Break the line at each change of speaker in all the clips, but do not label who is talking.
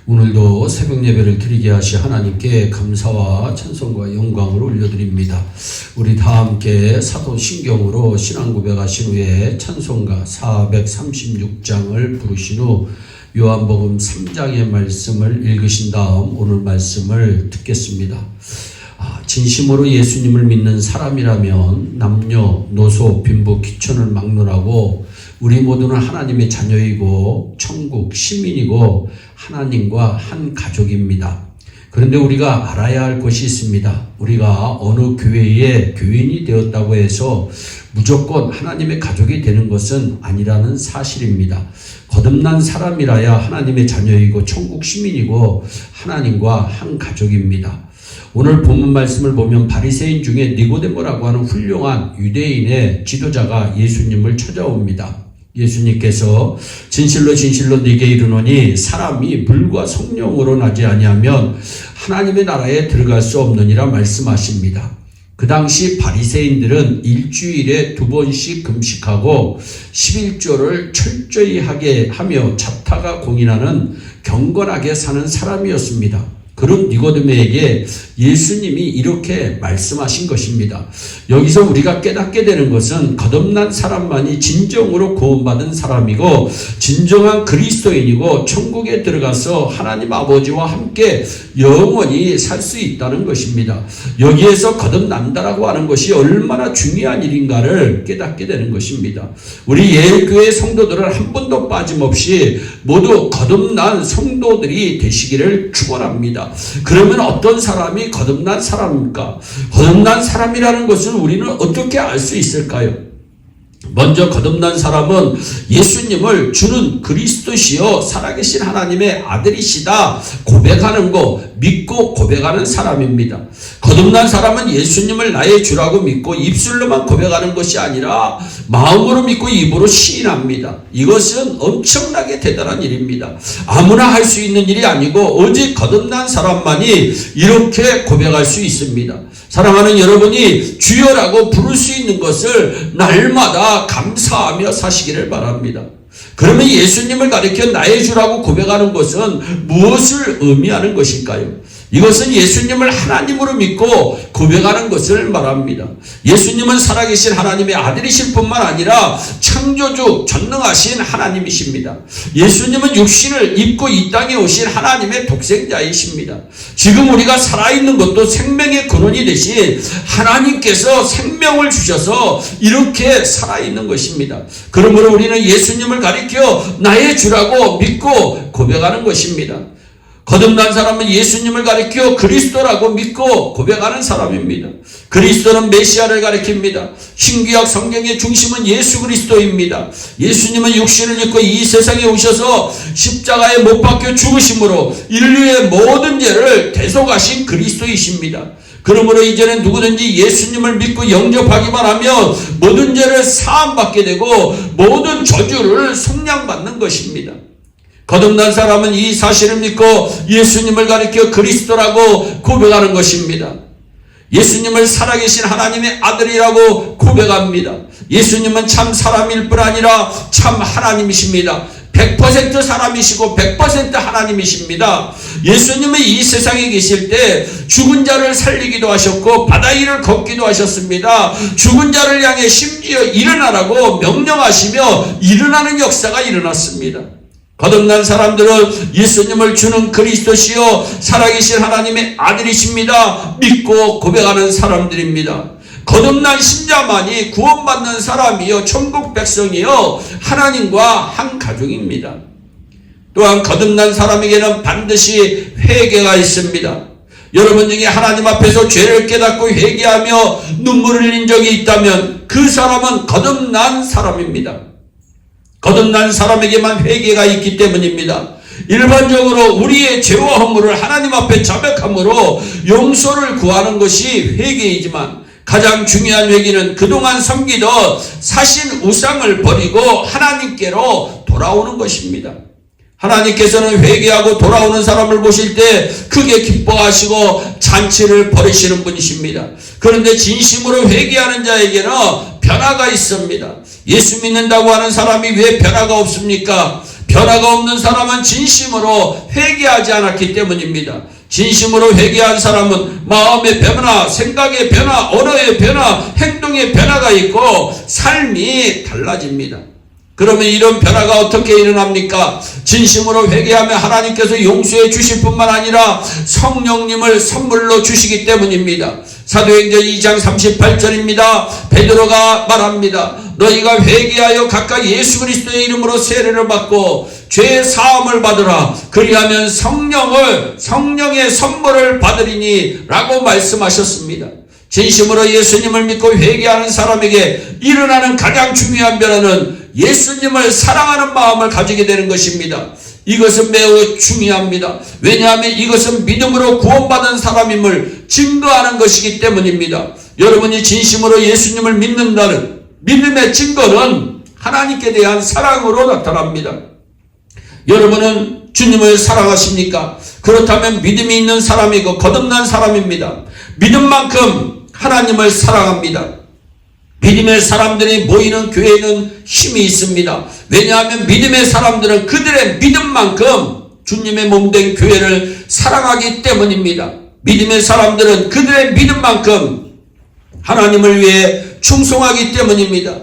오늘도 새벽 예배를 드리게 하시 하나님께 감사와 찬송과 영광을 올려드립니다. 우리 다 함께 사도신경으로 신앙 고백하신 후에 찬송가 436장을 부르신 후 요한복음 3장의 말씀을 읽으신 다음 오늘 말씀을 듣겠습니다. 진심으로 예수님을 믿는 사람이라면 남녀, 노소, 빈부, 귀천을 막론하고 우리 모두는 하나님의 자녀이고 천국 시민이고 하나님과 한 가족입니다. 그런데 우리가 알아야 할 것이 있습니다. 우리가 어느 교회의 교인이 되었다고 해서 무조건 하나님의 가족이 되는 것은 아니라는 사실입니다. 거듭난 사람이라야 하나님의 자녀이고 천국 시민이고 하나님과 한 가족입니다. 오늘 본문 말씀을 보면 바리새인 중에 니고데모라고 하는 훌륭한 유대인의 지도자가 예수님을 찾아옵니다. 예수님께서 진실로 진실로 네게 이르노니 사람이 물과 성령으로 나지 아니하면 하나님의 나라에 들어갈 수 없느니라 말씀하십니다. 그 당시 바리새인들은 일주일에 2번씩 금식하고 11조를 철저히 하게 하며 자타가 공인하는 경건하게 사는 사람이었습니다. 그런 니고데모에게 예수님이 이렇게 말씀하신 것입니다. 여기서 우리가 깨닫게 되는 것은 거듭난 사람만이 진정으로 구원받은 사람이고 진정한 그리스도인이고 천국에 들어가서 하나님 아버지와 함께 영원히 살 수 있다는 것입니다. 여기에서 거듭난다라고 하는 것이 얼마나 중요한 일인가를 깨닫게 되는 것입니다. 우리 예일교회 성도들은 한 번도 빠짐없이 모두 거듭난 성도들이 되시기를 축원합니다. 그러면 어떤 사람이 거듭난 사람입니까? 거듭난 사람이라는 것을 우리는 어떻게 알 수 있을까요? 먼저 거듭난 사람은 예수님을 주는 그리스도시요 살아계신 하나님의 아들이시다 고백하는 거, 믿고 고백하는 사람입니다. 거듭난 사람은 예수님을 나의 주라고 믿고 입술로만 고백하는 것이 아니라 마음으로 믿고 입으로 시인합니다. 이것은 엄청나게 대단한 일입니다. 아무나 할 수 있는 일이 아니고 오직 거듭난 사람만이 이렇게 고백할 수 있습니다. 사랑하는 여러분이 주여라고 부를 수 있는 것을 날마다 감사하며 사시기를 바랍니다. 그러면 예수님을 가리켜 나의 주라고 고백하는 것은 무엇을 의미하는 것일까요? 이것은 예수님을 하나님으로 믿고 고백하는 것을 말합니다. 예수님은 살아계신 하나님의 아들이실 뿐만 아니라 창조주 전능하신 하나님이십니다. 예수님은 육신을 입고 이 땅에 오신 하나님의 독생자이십니다. 지금 우리가 살아있는 것도 생명의 근원이 되신 하나님께서 생명을 주셔서 이렇게 살아있는 것입니다. 그러므로 우리는 예수님을 가리켜 나의 주라고 믿고 고백하는 것입니다. 거듭난 사람은 예수님을 가리켜 그리스도라고 믿고 고백하는 사람입니다. 그리스도는 메시아를 가리킵니다. 신구약 성경의 중심은 예수 그리스도입니다. 예수님은 육신을 입고 이 세상에 오셔서 십자가에 못 박혀 죽으심으로 인류의 모든 죄를 대속하신 그리스도이십니다. 그러므로 이제는 누구든지 예수님을 믿고 영접하기만 하면 모든 죄를 사함받게 되고 모든 저주를 속량받는 것입니다. 거듭난 사람은 이 사실을 믿고 예수님을 가리켜 그리스도라고 고백하는 것입니다. 예수님을 살아계신 하나님의 아들이라고 고백합니다. 예수님은 참 사람일 뿐 아니라 참 하나님이십니다. 100% 사람이시고 100% 하나님이십니다. 예수님은 이 세상에 계실 때 죽은 자를 살리기도 하셨고 바다 위를 걷기도 하셨습니다. 죽은 자를 향해 심지어 일어나라고 명령하시며 일어나는 역사가 일어났습니다. 거듭난 사람들은 예수님을 주는 그리스도시요 살아계신 하나님의 아들이십니다. 믿고 고백하는 사람들입니다. 거듭난 신자만이 구원받는 사람이요 천국 백성이요 하나님과 한 가족입니다. 또한 거듭난 사람에게는 반드시 회개가 있습니다. 여러분 중에 하나님 앞에서 죄를 깨닫고 회개하며 눈물을 흘린 적이 있다면 그 사람은 거듭난 사람입니다. 거듭난 사람에게만 회개가 있기 때문입니다. 일반적으로 우리의 죄와 허물을 하나님 앞에 자백함으로 용서를 구하는 것이 회개이지만 가장 중요한 회개는 그동안 섬기던 사신 우상을 버리고 하나님께로 돌아오는 것입니다. 하나님께서는 회개하고 돌아오는 사람을 보실 때 크게 기뻐하시고 잔치를 벌이시는 분이십니다. 그런데 진심으로 회개하는 자에게는 변화가 있습니다. 예수 믿는다고 하는 사람이 왜 변화가 없습니까? 변화가 없는 사람은 진심으로 회개하지 않았기 때문입니다. 진심으로 회개한 사람은 마음의 변화, 생각의 변화, 언어의 변화, 행동의 변화가 있고 삶이 달라집니다. 그러면 이런 변화가 어떻게 일어납니까? 진심으로 회개하면 하나님께서 용서해 주실 뿐만 아니라 성령님을 선물로 주시기 때문입니다. 사도행전 2장 38절입니다. 베드로가 말합니다. 너희가 회개하여 각각 예수 그리스도의 이름으로 세례를 받고 죄 사함을 받으라. 그리하면 성령의 선물을 받으리니 라고 말씀하셨습니다. 진심으로 예수님을 믿고 회개하는 사람에게 일어나는 가장 중요한 변화는 예수님을 사랑하는 마음을 가지게 되는 것입니다. 이것은 매우 중요합니다. 왜냐하면 이것은 믿음으로 구원받은 사람임을 증거하는 것이기 때문입니다. 여러분이 진심으로 예수님을 믿는다는 믿음의 증거는 하나님께 대한 사랑으로 나타납니다. 여러분은 주님을 사랑하십니까? 그렇다면 믿음이 있는 사람이고 거듭난 사람입니다. 믿음만큼 하나님을 사랑합니다. 믿음의 사람들이 모이는 교회에는 힘이 있습니다. 왜냐하면 믿음의 사람들은 그들의 믿음만큼 주님의 몸된 교회를 사랑하기 때문입니다. 믿음의 사람들은 그들의 믿음만큼 하나님을 위해 충성하기 때문입니다.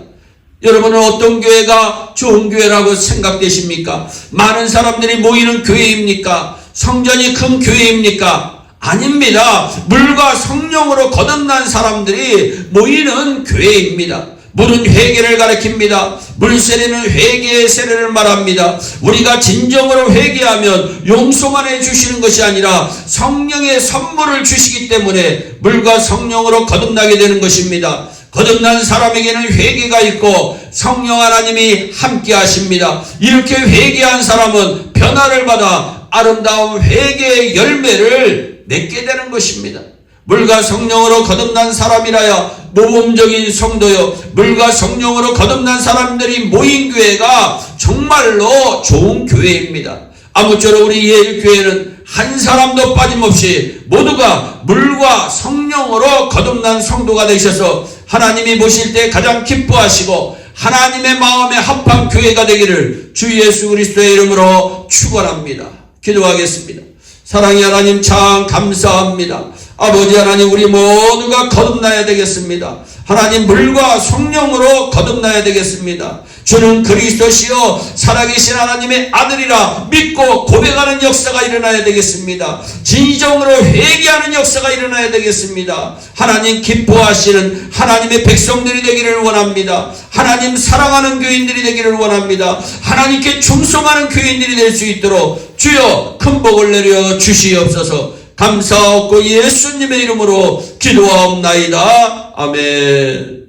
여러분은 어떤 교회가 좋은 교회라고 생각되십니까? 많은 사람들이 모이는 교회입니까? 성전이 큰 교회입니까? 아닙니다. 물과 성령으로 거듭난 사람들이 모이는 교회입니다. 물은 회개를 가리킵니다. 물세례는 회개의 세례를 말합니다. 우리가 진정으로 회개하면 용서만 해주시는 것이 아니라 성령의 선물을 주시기 때문에 물과 성령으로 거듭나게 되는 것입니다. 거듭난 사람에게는 회개가 있고 성령 하나님이 함께 하십니다. 이렇게 회개한 사람은 변화를 받아 아름다운 회개의 열매를 맺게 되는 것입니다. 물과 성령으로 거듭난 사람이라야 모범적인 성도요, 물과 성령으로 거듭난 사람들이 모인 교회가 정말로 좋은 교회입니다. 아무쪼록 우리 예일교회는 한 사람도 빠짐없이 모두가 물과 성령으로 거듭난 성도가 되셔서 하나님이 보실 때 가장 기뻐하시고 하나님의 마음에 합한 교회가 되기를 주 예수 그리스도의 이름으로 축원합니다. 기도하겠습니다. 사랑의 하나님 참 감사합니다. 아버지 하나님, 우리 모두가 거듭나야 되겠습니다. 하나님, 물과 성령으로 거듭나야 되겠습니다. 주는 그리스도시요 살아계신 하나님의 아들이라 믿고 고백하는 역사가 일어나야 되겠습니다. 진정으로 회개하는 역사가 일어나야 되겠습니다. 하나님 기뻐하시는 하나님의 백성들이 되기를 원합니다. 하나님 사랑하는 교인들이 되기를 원합니다. 하나님께 충성하는 교인들이 될 수 있도록 주여 큰 복을 내려 주시옵소서. 감사하고 예수님의 이름으로 기도하옵나이다. 아멘.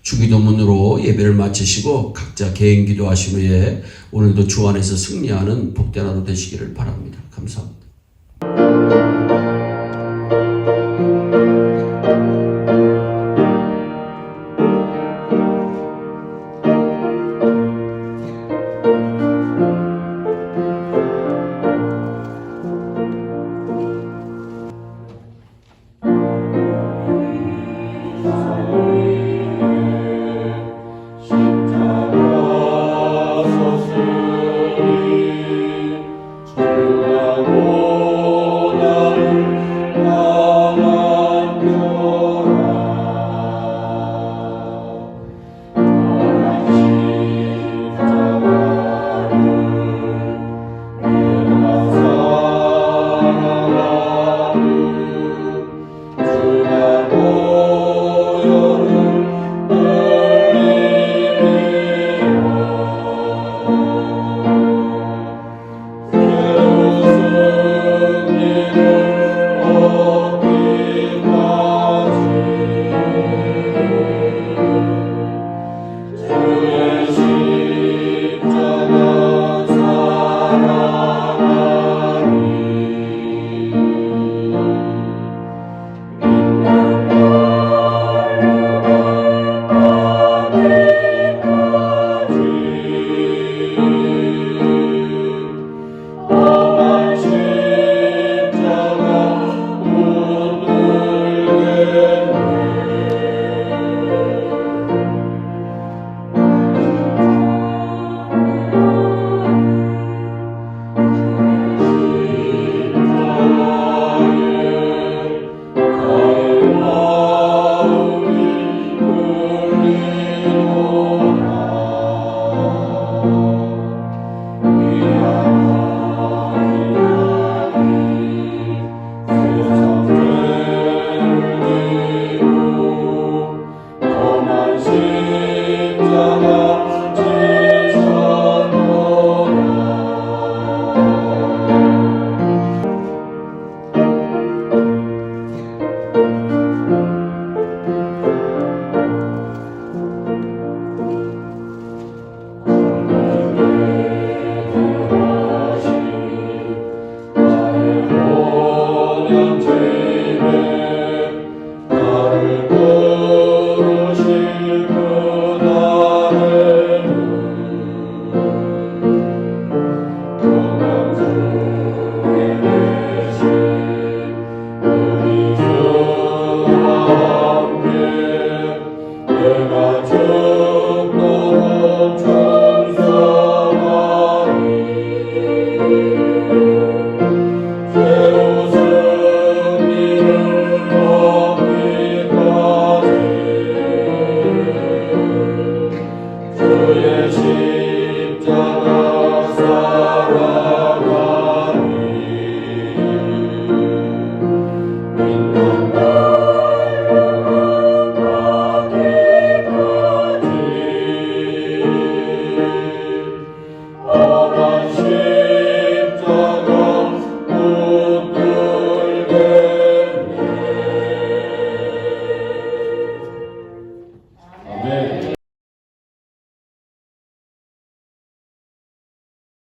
주기도문으로 예배를 마치시고 각자 개인 기도하신 후에 오늘도 주 안에서 승리하는 복된 하루 되시기를 바랍니다. 감사합니다.
주하고 오며